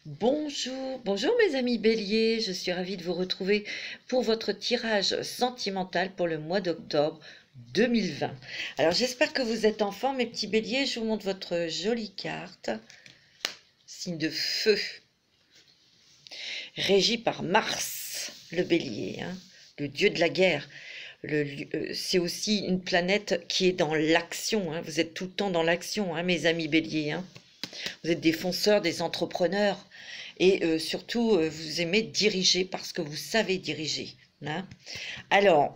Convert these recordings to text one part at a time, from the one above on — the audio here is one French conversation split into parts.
Bonjour, bonjour mes amis béliers, je suis ravie de vous retrouver pour votre tirage sentimental pour le mois d'octobre 2020. Alors j'espère que vous êtes en forme mes petits béliers, je vous montre votre jolie carte, signe de feu, régi par Mars, le bélier, le dieu de la guerre. C'est aussi une planète qui est dans l'action, vous êtes tout le temps dans l'action mes amis béliers. Vous êtes des fonceurs, des entrepreneurs et surtout vous aimez diriger parce que vous savez diriger. Alors,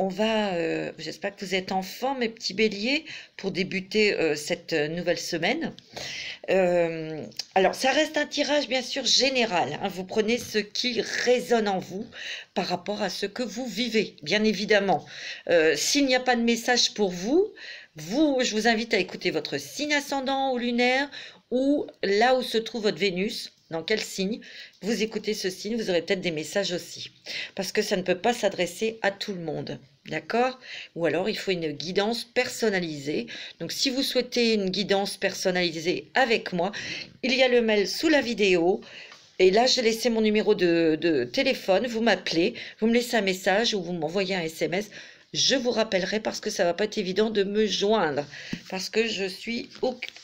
j'espère que vous êtes en forme, mes petits béliers, pour débuter cette nouvelle semaine. Alors, ça reste un tirage bien sûr général. Vous prenez ce qui résonne en vous par rapport à ce que vous vivez, bien évidemment. S'il n'y a pas de message pour vous, je vous invite à écouter votre signe ascendant ou lunaire ou là où se trouve votre Vénus, dans quel signe, vous écoutez ce signe, vous aurez peut-être des messages aussi. Parce que ça ne peut pas s'adresser à tout le monde, d'accord? Ou alors il faut une guidance personnalisée. Donc si vous souhaitez une guidance personnalisée avec moi, il y a le mail sous la vidéo. Et là, j'ai laissé mon numéro de téléphone, vous m'appelez, vous me laissez un message ou vous m'envoyez un SMS. Je vous rappellerai parce que ça va pas être évident de me joindre, parce que je suis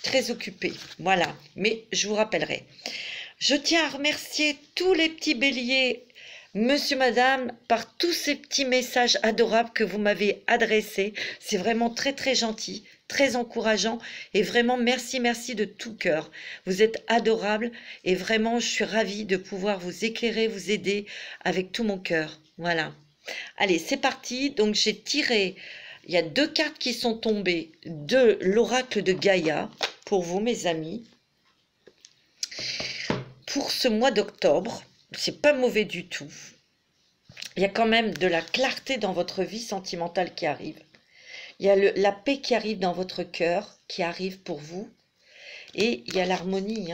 très occupée. Voilà, mais je vous rappellerai. Je tiens à remercier tous les petits béliers, monsieur, madame, par tous ces petits messages adorables que vous m'avez adressés. C'est vraiment très, très gentil, très encourageant et vraiment merci, merci de tout cœur. Vous êtes adorables et vraiment, je suis ravie de pouvoir vous éclairer, vous aider avec tout mon cœur. Voilà. Allez, c'est parti. Donc, j'ai tiré, il y a 2 cartes qui sont tombées de l'oracle de Gaïa pour vous, mes amis. Pour ce mois d'octobre, c'est pas mauvais du tout. Il y a quand même de la clarté dans votre vie sentimentale qui arrive. Il y a la paix qui arrive dans votre cœur, qui arrive pour vous. Et il y a l'harmonie.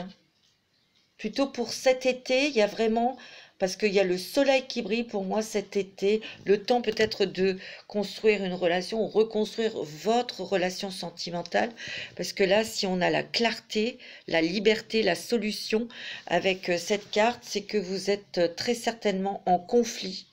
Plutôt pour cet été, il y a vraiment... Parce qu'il y a le soleil qui brille pour moi cet été, le temps peut-être de construire une relation ou reconstruire votre relation sentimentale. Parce que là, si on a la clarté, la liberté, la solution avec cette carte, c'est que vous êtes très certainement en conflit.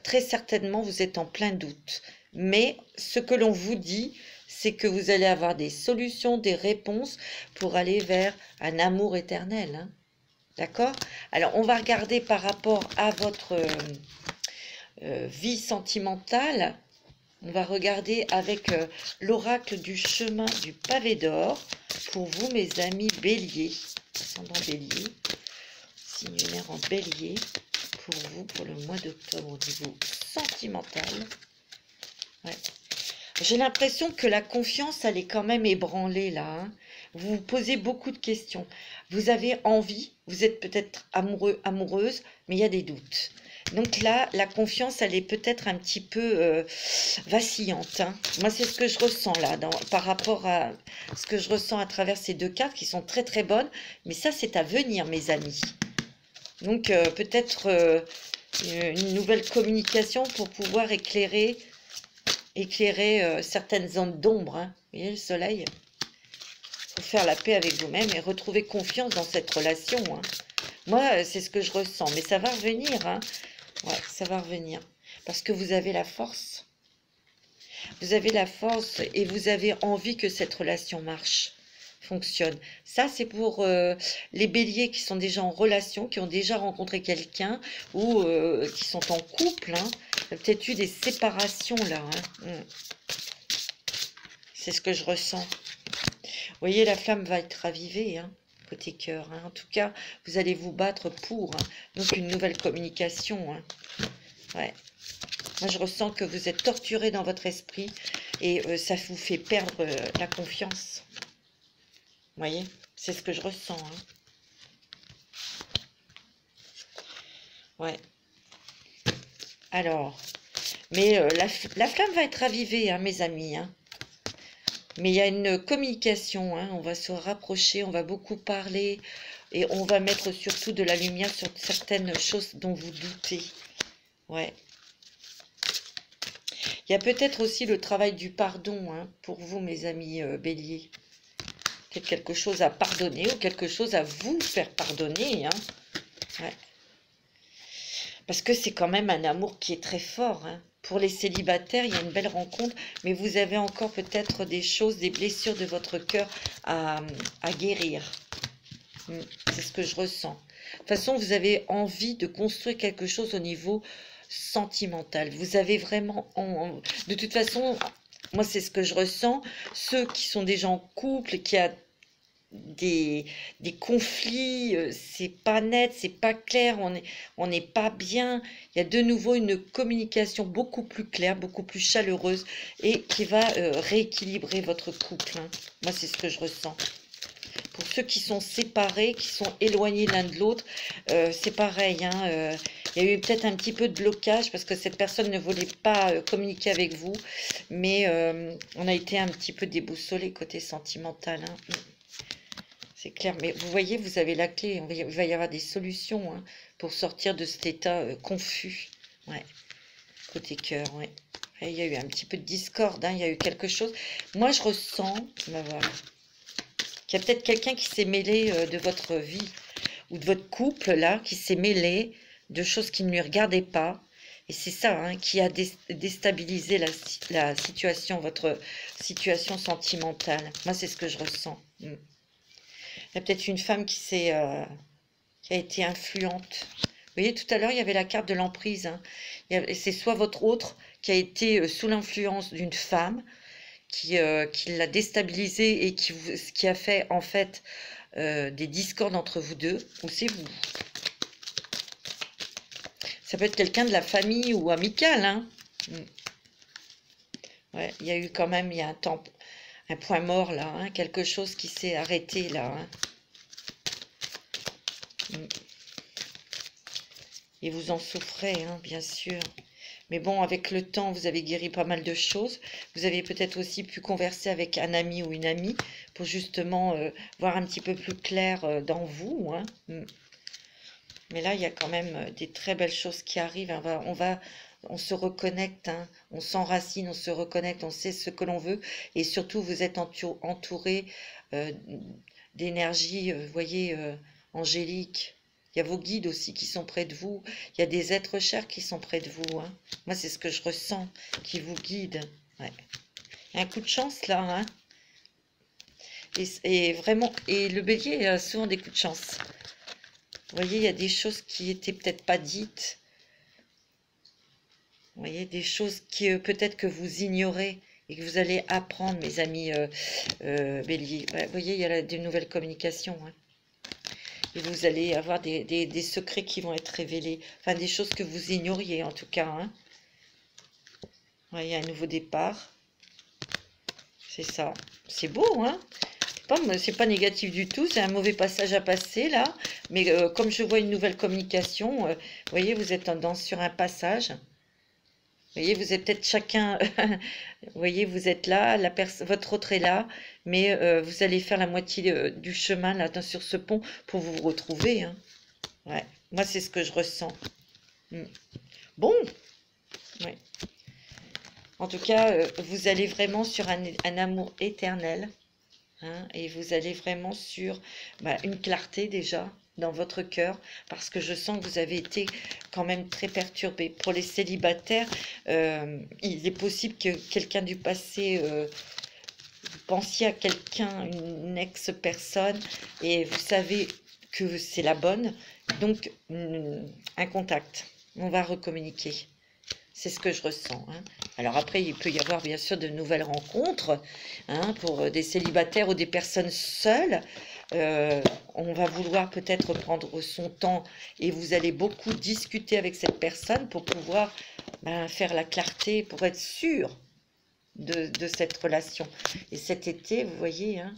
Très certainement, vous êtes en plein doute. Mais ce que l'on vous dit, c'est que vous allez avoir des solutions, des réponses pour aller vers un amour éternel. D'accord? Alors, on va regarder par rapport à votre vie sentimentale. On va regarder avec l'oracle du chemin du pavé d'or pour vous, mes amis béliers, ascendant bélier, signe lunaire en bélier, pour vous, pour le mois d'octobre au niveau sentimental. Ouais. J'ai l'impression que la confiance, elle est quand même ébranlée là. Vous vous posez beaucoup de questions. Vous avez envie, vous êtes peut-être amoureux, amoureuse, mais il y a des doutes. Donc là, la confiance, elle est peut-être un petit peu vacillante. Moi, c'est ce que je ressens là, par rapport à ce que je ressens à travers ces 2 cartes qui sont très très bonnes. Mais ça, c'est à venir, mes amis. Donc peut-être une nouvelle communication pour pouvoir éclairer certaines zones d'ombre. Vous voyez le soleil? Pour faire la paix avec vous-même et retrouver confiance dans cette relation. Moi, c'est ce que je ressens. Mais ça va revenir. Ouais, ça va revenir. Parce que vous avez la force. Vous avez la force et vous avez envie que cette relation marche, fonctionne. Ça, c'est pour les béliers qui sont déjà en relation, qui ont déjà rencontré quelqu'un ou qui sont en couple. Il y a peut-être eu des séparations là. C'est ce que je ressens. Vous voyez, la flamme va être ravivée, côté cœur. En tout cas, vous allez vous battre pour. Donc, une nouvelle communication. Ouais. Moi, je ressens que vous êtes torturé dans votre esprit et ça vous fait perdre la confiance. Vous voyez, c'est ce que je ressens. Ouais. Alors, mais la flamme va être ravivée, mes amis. Mais il y a une communication, on va se rapprocher, on va beaucoup parler et on va mettre surtout de la lumière sur certaines choses dont vous doutez. Ouais. Il y a peut-être aussi le travail du pardon pour vous, mes amis béliers. peut-être quelque chose à pardonner ou quelque chose à vous faire pardonner. Hein. Ouais. Parce que c'est quand même un amour qui est très fort. Hein. Pour les célibataires, il y a une belle rencontre, mais vous avez encore peut-être des choses, des blessures de votre cœur à guérir. C'est ce que je ressens. De toute façon, vous avez envie de construire quelque chose au niveau sentimental. Vous avez vraiment... De toute façon, moi, c'est ce que je ressens. Ceux qui sont déjà en couple, qui a des conflits, c'est pas net, c'est pas clair, on n'est pas bien. Il y a de nouveau une communication beaucoup plus claire, beaucoup plus chaleureuse et qui va rééquilibrer votre couple. Hein. Moi, c'est ce que je ressens. Pour ceux qui sont séparés, qui sont éloignés l'un de l'autre, c'est pareil. Hein, il y a eu peut-être un petit peu de blocage parce que cette personne ne voulait pas communiquer avec vous, mais on a été un petit peu déboussolé côté sentimental. Hein. C'est clair, mais vous voyez, vous avez la clé. Il va y avoir des solutions hein, pour sortir de cet état confus. Ouais. Côté cœur, ouais. Et il y a eu un petit peu de discorde, hein, il y a eu quelque chose. Moi, je ressens, ben voilà, qu'il y a peut-être quelqu'un qui s'est mêlé de votre vie ou de votre couple, là, qui s'est mêlé de choses qui ne lui regardaient pas. Et c'est ça hein, qui a déstabilisé la situation, votre situation sentimentale. Moi, c'est ce que je ressens. Il y a peut-être une femme qui a été influente. Vous voyez, tout à l'heure, il y avait la carte de l'emprise. Hein. C'est soit votre autre qui a été sous l'influence d'une femme, qui l'a déstabilisé et qui a fait, en fait, des discordes entre vous deux, ou c'est vous. Ça peut être quelqu'un de la famille ou amical. Hein. Ouais, il y a eu quand même, il y a un point mort là, hein, quelque chose qui s'est arrêté là. Hein. Et vous en souffrez, hein, bien sûr. Mais bon, avec le temps, vous avez guéri pas mal de choses. Vous avez peut-être aussi pu converser avec un ami ou une amie pour justement voir un petit peu plus clair dans vous. Hein. Mais là, il y a quand même des très belles choses qui arrivent. On se reconnecte, hein, on s'enracine, on se reconnecte, on sait ce que l'on veut. Et surtout, vous êtes entouré d'énergie, vous voyez, angélique. Il y a vos guides aussi qui sont près de vous. Il y a des êtres chers qui sont près de vous. Hein. Moi, c'est ce que je ressens, qui vous guide. Ouais. Il y a un coup de chance là. Hein. Et vraiment, et le bélier a souvent des coups de chance. Vous voyez, il y a des choses qui étaient peut-être pas dites. Vous voyez, des choses qui peut-être que vous ignorez et que vous allez apprendre, mes amis bélier. Ouais, vous voyez, il y a des nouvelles communications. Hein. Et vous allez avoir des secrets qui vont être révélés. Enfin, des choses que vous ignoriez, en tout cas. Hein. Ouais, il y a un nouveau départ. C'est ça. C'est beau, hein? C'est pas négatif du tout. C'est un mauvais passage à passer, là. Mais comme je vois une nouvelle communication, vous voyez, vous êtes sur un passage. Vous voyez, vous êtes peut-être chacun... vous voyez, vous êtes là, votre autre est là, mais vous allez faire la moitié du chemin là sur ce pont pour vous retrouver. Hein. Ouais. Moi, c'est ce que je ressens. Bon. Ouais. En tout cas, vous allez vraiment sur un amour éternel. Hein, et vous allez vraiment sur une clarté déjà dans votre cœur, parce que je sens que vous avez été quand même très perturbé. Pour les célibataires, il est possible que quelqu'un du passé, vous pensiez à quelqu'un, une ex-personne, et vous savez que c'est la bonne, donc un contact, on va recommuniquer. C'est ce que je ressens. Hein. Alors après, il peut y avoir bien sûr de nouvelles rencontres hein, pour des célibataires ou des personnes seules. On va vouloir peut-être prendre son temps et vous allez beaucoup discuter avec cette personne pour pouvoir faire la clarté, pour être sûr de cette relation. Et cet été, vous voyez, hein,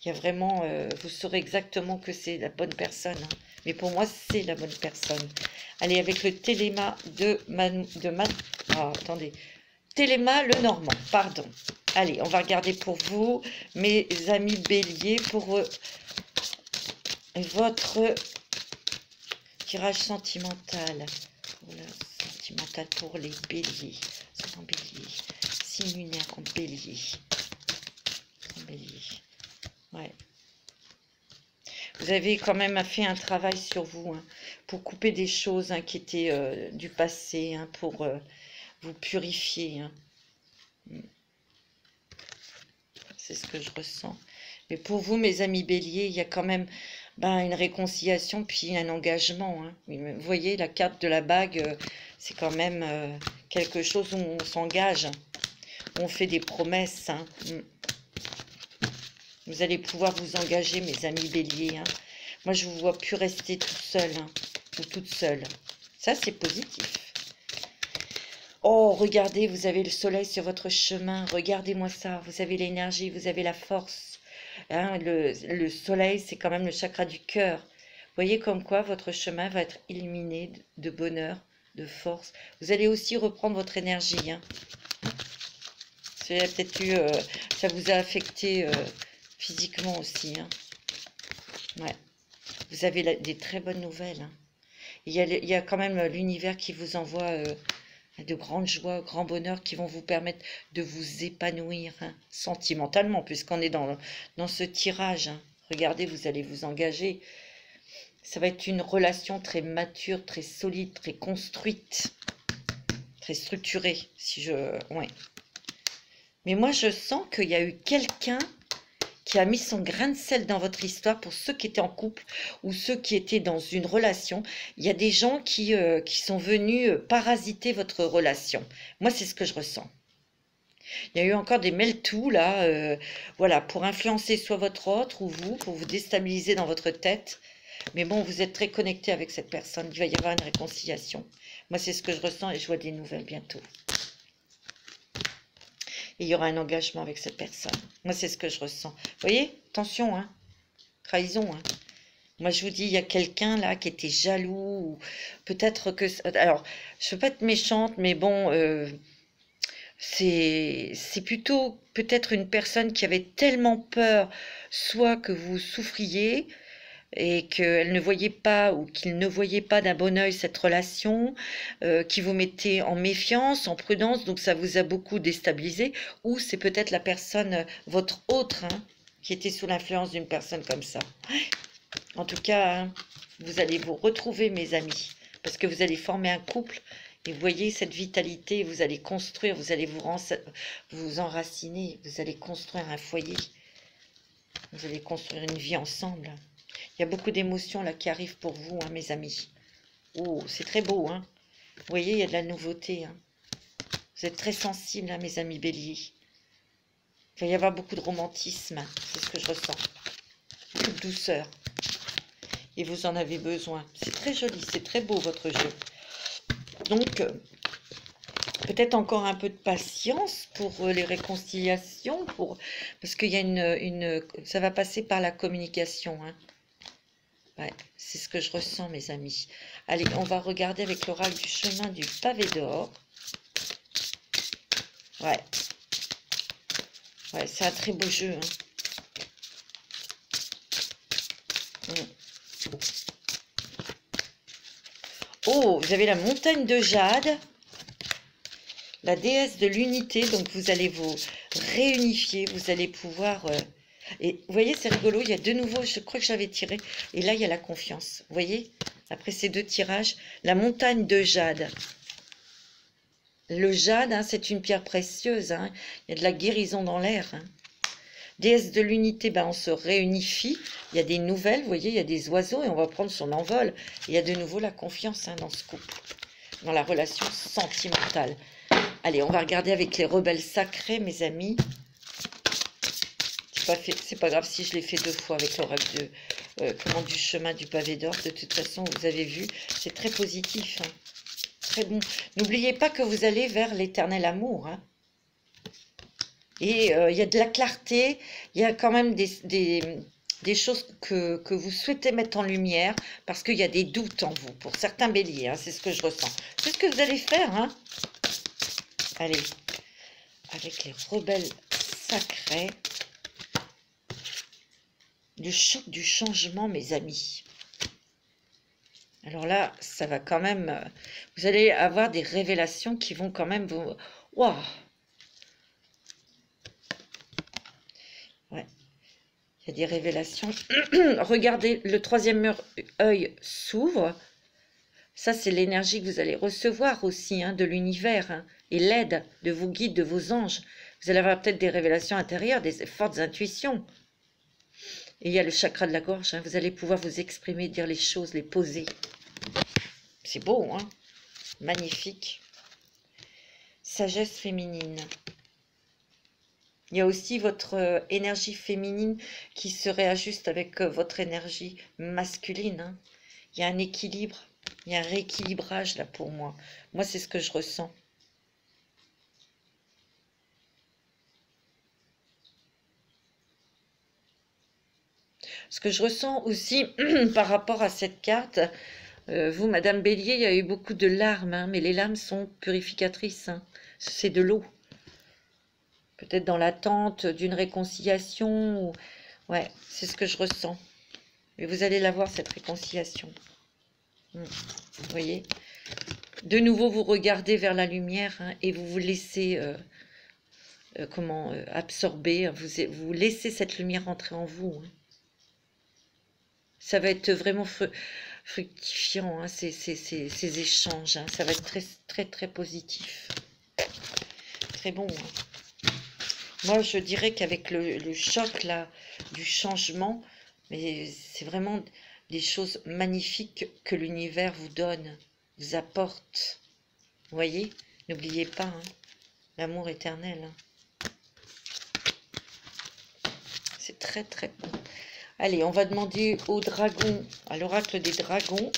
il y a vraiment, vous saurez exactement que c'est la bonne personne. Hein. Mais pour moi, c'est la bonne personne. Allez, avec le Téléma attendez. Téléma le Normand, pardon. Allez, on va regarder pour vous, mes amis béliers, pour votre tirage sentimental. Voilà, sentimental pour les béliers. En bélier. Signe lunaire en bélier. En bélier. Ouais. Vous avez quand même fait un travail sur vous, hein, pour couper des choses, hein, qui étaient du passé, hein, pour vous purifier, hein. C'est ce que je ressens. Mais pour vous, mes amis béliers, il y a quand même une réconciliation, puis un engagement, hein. Oui, vous voyez, la carte de la bague, c'est quand même quelque chose où on s'engage, on fait des promesses, hein. Vous allez pouvoir vous engager, mes amis béliers, hein. Moi, je ne vous vois plus rester tout seul, hein, ou toute seule. Ça, c'est positif. Oh, regardez, vous avez le soleil sur votre chemin. Regardez-moi ça. Vous avez l'énergie, vous avez la force. Hein, le soleil, c'est quand même le chakra du cœur. Vous voyez comme quoi votre chemin va être illuminé de bonheur, de force. Vous allez aussi reprendre votre énergie, hein. Peut-être eu, ça vous a affecté physiquement aussi, hein. Ouais. Vous avez des très bonnes nouvelles, hein. Il y a quand même l'univers qui vous envoie de grandes joies, grands bonheurs qui vont vous permettre de vous épanouir, hein, sentimentalement, puisqu'on est dans ce tirage, hein. Regardez, vous allez vous engager. Ça va être une relation très mature, très solide, très construite, très structurée. Ouais. Mais moi, je sens qu'il y a eu quelqu'un qui a mis son grain de sel dans votre histoire pour ceux qui étaient en couple ou ceux qui étaient dans une relation. Il y a des gens qui sont venus parasiter votre relation. Moi, c'est ce que je ressens. Il y a eu encore des mêle-tout, là, voilà, pour influencer soit votre autre ou vous, pour vous déstabiliser dans votre tête. Mais bon, vous êtes très connecté avec cette personne. Il va y avoir une réconciliation. Moi, c'est ce que je ressens et je vois des nouvelles bientôt. Et il y aura un engagement avec cette personne. Moi, c'est ce que je ressens. Vous voyez? Attention, hein. Trahison, hein. Moi, je vous dis, il y a quelqu'un là qui était jaloux. Peut-être que... Alors, je ne veux pas être méchante, mais bon, c'est plutôt peut-être une personne qui avait tellement peur, soit que vous souffriez, et qu'elle ne voyait pas ou qu'il ne voyait pas d'un bon œil cette relation, qui vous mettait en méfiance, en prudence, donc ça vous a beaucoup déstabilisé, ou c'est peut-être la personne, votre autre, hein, qui était sous l'influence d'une personne comme ça. En tout cas, hein, vous allez vous retrouver, mes amis, parce que vous allez former un couple, et vous voyez cette vitalité, vous allez construire, vous allez vous enraciner, vous allez construire un foyer, vous allez construire une vie ensemble. Il y a beaucoup d'émotions là qui arrivent pour vous, hein, mes amis. Oh, c'est très beau, hein. Vous voyez, il y a de la nouveauté, hein. Vous êtes très sensibles, hein, mes amis béliers. Il va y avoir beaucoup de romantisme, hein, c'est ce que je ressens. Beaucoup de douceur. Et vous en avez besoin. C'est très joli, c'est très beau votre jeu. Donc, peut-être encore un peu de patience pour les réconciliations, parce qu'il y a ça va passer par la communication, hein. Ouais, c'est ce que je ressens, mes amis. Allez, on va regarder avec l'oracle du chemin du pavé d'or. Ouais. Ouais, c'est un très beau jeu, hein. Oh, vous avez la montagne de jade, la déesse de l'unité. Donc, vous allez vous réunifier. Vous allez pouvoir... Et vous voyez, c'est rigolo, il y a de nouveau, je crois que j'avais tiré, et là, il y a la confiance. Vous voyez, après ces deux tirages, la montagne de jade. Le jade, hein, c'est une pierre précieuse, hein. Il y a de la guérison dans l'air, hein. Déesse de l'unité, on se réunifie. Il y a des nouvelles, vous voyez, il y a des oiseaux, et on va prendre son envol. Il y a de nouveau la confiance, hein, dans ce couple, dans la relation sentimentale. Allez, on va regarder avec les rebelles sacrés, mes amis. C'est pas grave si je l'ai fait 2 fois avec l'oracle du chemin du pavé d'or. De toute façon, vous avez vu, c'est très positif, hein. Très bon. N'oubliez pas que vous allez vers l'éternel amour, hein. Et il y a de la clarté, il y a quand même des choses que vous souhaitez mettre en lumière, parce qu'il y a des doutes en vous, pour certains béliers, hein, c'est ce que je ressens. C'est ce que vous allez faire, hein. Allez, avec les rebelles sacrés. Le choc du changement, mes amis. Alors là, ça va quand même... vous allez avoir des révélations qui vont quand même vous... Waouh! Ouais. Il Il y a des révélations. Regardez, le troisième œil s'ouvre. Ça, c'est l'énergie que vous allez recevoir aussi hein, de l'univers hein, et l'aide de vos guides, de vos anges. Vous allez avoir peut-être des révélations intérieures, des fortes intuitions. Et il y a le chakra de la gorge. Hein, vous allez pouvoir vous exprimer, dire les choses, les poser. C'est beau, hein? Magnifique. Sagesse féminine. Il y a aussi votre énergie féminine qui se réajuste avec votre énergie masculine. Hein. Il y a un équilibre. Il y a un rééquilibrage là pour moi. Moi, c'est ce que je ressens. Ce que je ressens aussi par rapport à cette carte, vous, Madame Bélier, il y a eu beaucoup de larmes, hein, mais les larmes sont purificatrices. Hein. C'est de l'eau. Peut-être dans l'attente d'une réconciliation. Ou... Ouais, c'est ce que je ressens. Et vous allez la voir, cette réconciliation. Vous voyez? De nouveau, vous regardez vers la lumière hein, et vous vous laissez absorber. Vous laissez cette lumière entrer en vous. Hein. Ça va être vraiment fructifiant, hein, ces échanges. Hein. Ça va être très, très, très positif. Très bon. Hein. Moi, je dirais qu'avec le choc là, du changement, mais c'est vraiment des choses magnifiques que l'univers vous donne, vous apporte. Vous voyez? N'oubliez pas, hein, l'amour éternel. Hein. C'est très, très bon. Allez, on va demander au dragon, à l'oracle des dragons,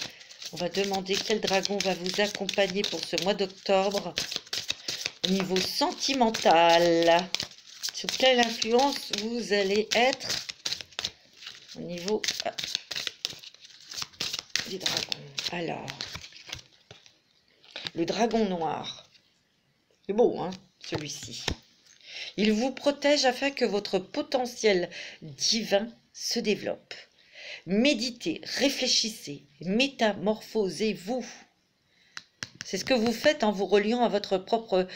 on va demander quel dragon va vous accompagner pour ce mois d'octobre au niveau sentimental. Sous quelle influence vous allez être au niveau des dragons. Alors, le dragon noir. C'est beau, hein, celui-ci. Il vous protège afin que votre potentiel divin se développe. Méditez, réfléchissez, métamorphosez-vous. C'est ce que vous faites en vous reliant à votre propre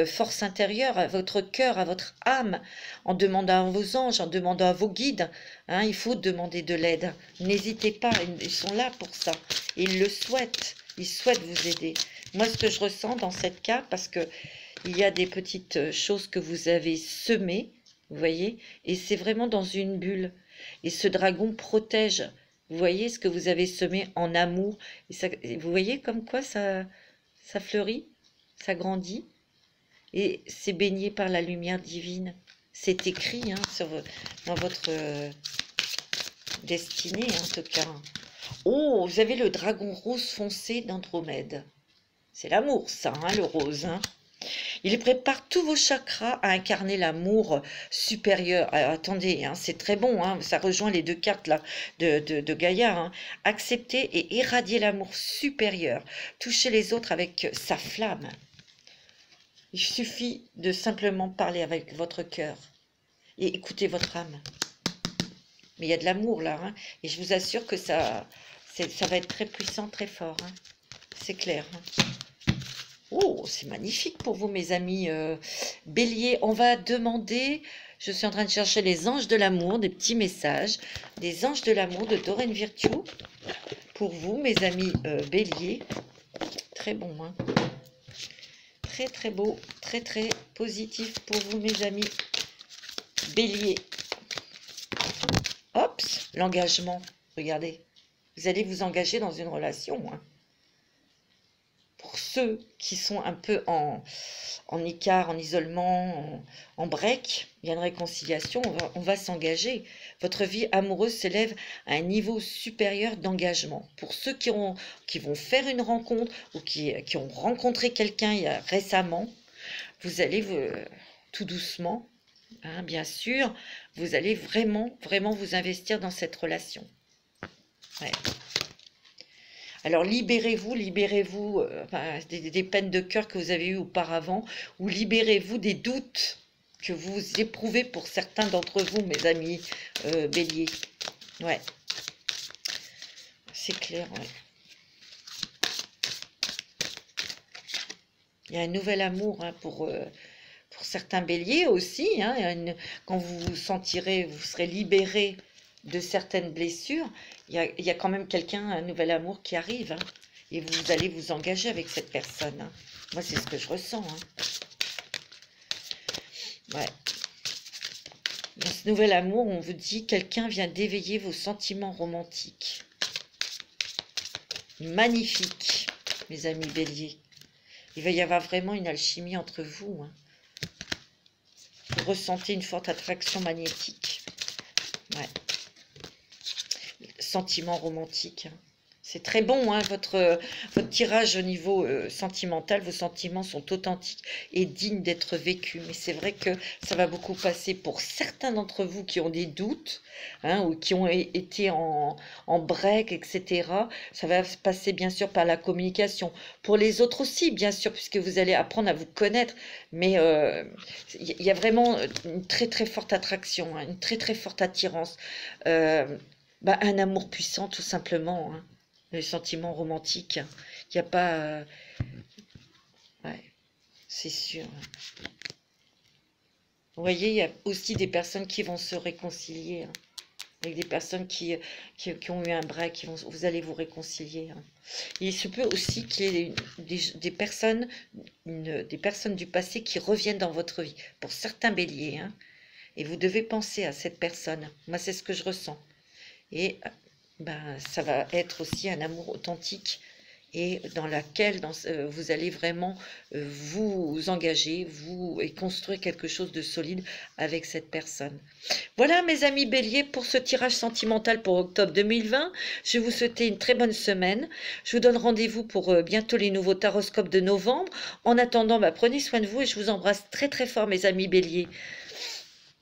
force intérieure, à votre cœur, à votre âme, en demandant à vos anges, en demandant à vos guides. Hein, il faut demander de l'aide. N'hésitez pas, ils sont là pour ça. Ils le souhaitent, ils souhaitent vous aider. Moi, ce que je ressens dans cette carte, parce que il y a des petites choses que vous avez semées, vous voyez, et c'est vraiment dans une bulle. Et ce dragon protège, vous voyez, ce que vous avez semé en amour. Et ça, vous voyez comme quoi ça fleurit, ça grandit. Et c'est baigné par la lumière divine. C'est écrit hein, dans votre destinée, en tout cas. Oh, vous avez le dragon rose foncé d'Andromède. C'est l'amour, ça, hein, le rose, hein. Il prépare tous vos chakras à incarner l'amour supérieur. Alors, attendez, hein, c'est très bon, hein, ça rejoint les deux cartes là de Gaïa. Hein. Accepter et irradier l'amour supérieur. Toucher les autres avec sa flamme. Il suffit de simplement parler avec votre cœur et écouter votre âme. Mais il y a de l'amour là, hein, et je vous assure que ça va être très puissant, très fort. Hein. C'est clair. Hein. Oh, c'est magnifique pour vous, mes amis bélier. On va demander, je suis en train de chercher les anges de l'amour, des petits messages, des anges de l'amour de Doreen Virtue. Pour vous, mes amis bélier. Très bon, hein. Très, très beau, très, très positif pour vous, mes amis bélier. Hop, l'engagement. Regardez, vous allez vous engager dans une relation, hein. Pour ceux qui sont un peu en écart, en isolement, en break, il y a une réconciliation, on va s'engager. Votre vie amoureuse s'élève à un niveau supérieur d'engagement. Pour ceux qui vont faire une rencontre ou qui ont rencontré quelqu'un récemment, vous allez tout doucement, hein, bien sûr, vous allez vraiment, vraiment vous investir dans cette relation. Ouais. Alors libérez-vous des peines de cœur que vous avez eues auparavant, ou libérez-vous des doutes que vous éprouvez pour certains d'entre vous, mes amis béliers. Ouais, c'est clair, ouais. Il y a un nouvel amour hein, pour certains béliers aussi. Hein, quand vous vous sentirez, vous serez libéré de certaines blessures, il y a quand même quelqu'un, un nouvel amour qui arrive, hein, et vous allez vous engager avec cette personne, hein. Moi, c'est ce que je ressens, hein. Ouais. Dans ce nouvel amour, on vous dit quelqu'un vient d'éveiller vos sentiments romantiques. Magnifique, mes amis béliers. Il va y avoir vraiment une alchimie entre vous, hein. Vous ressentez une forte attraction magnétique. Ouais. Sentiment romantique, hein. C'est très bon, hein, votre tirage au niveau sentimental. Vos sentiments sont authentiques et dignes d'être vécus. Mais c'est vrai que ça va beaucoup passer pour certains d'entre vous qui ont des doutes, hein, ou qui ont été en break, etc. Ça va se passer bien sûr par la communication. Pour les autres aussi, bien sûr, puisque vous allez apprendre à vous connaître. Mais il y a vraiment une très très forte attraction, hein, une très très forte attirance. Un amour puissant, tout simplement, hein. Les sentiments romantiques, il n'y a pas... ouais, c'est sûr. Vous voyez, il y a aussi des personnes qui vont se réconcilier, hein, avec des personnes qui ont eu un break, vous allez vous réconcilier, hein. Il se peut aussi qu'il y ait des personnes du passé qui reviennent dans votre vie, pour certains béliers, hein, et vous devez penser à cette personne. Moi, c'est ce que je ressens. Et ça va être aussi un amour authentique et dans laquelle vous allez vraiment vous engager, et construire quelque chose de solide avec cette personne. Voilà mes amis béliers pour ce tirage sentimental pour octobre 2020. Je vais vous souhaiter une très bonne semaine. Je vous donne rendez-vous pour bientôt les nouveaux taroscopes de novembre. En attendant, prenez soin de vous et je vous embrasse très très fort mes amis béliers.